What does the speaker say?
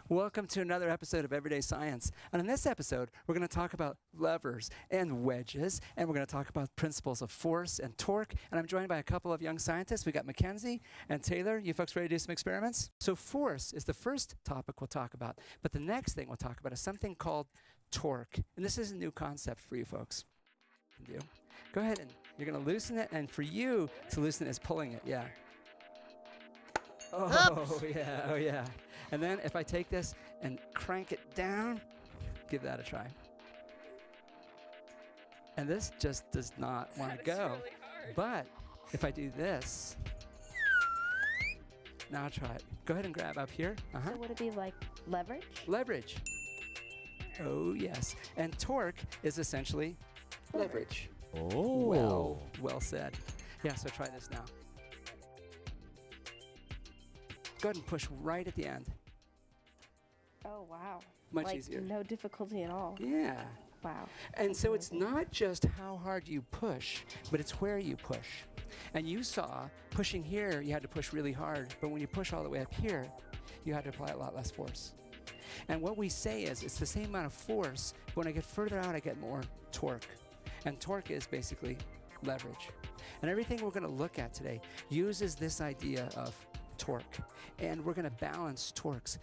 Welcome to another episode of Everyday Science. And in this episode, we're going to talk about levers and wedges, and we're going to talk about principles of force and torque. And I'm joined by a couple of young scientists. We got McKenzie and Taylor. You folks ready to do some experiments? So force is the first topic we'll talk about. But the next thing we'll talk about is something called torque. And this is a new concept for you folks. Go ahead and you're going to loosen it. And for you to loosen it is pulling it. Yeah. Oh, yeah, oh, yeah. And then if I take this and crank it down, give that a try. And this just does not want to go. Really hard. But if I do this, now I'll try it. Go ahead and grab up here. So would it be like leverage? Leverage. Oh, yes. And torque is essentially leverage. Oh. Well said. Yeah, so try this now. Go ahead and push right at the end. Oh, wow. Much like easier. No difficulty at all. Yeah. Wow. And so it's not just how hard you push, but it's where you push. And you saw pushing here, you had to push really hard. But when you push all the way up here, you had to apply a lot less force. And what we say is it's the same amount of force, but when I get further out, I get more torque. And torque is basically leverage. And everything we're going to look at today uses this idea of torque. And we're going to balance torques.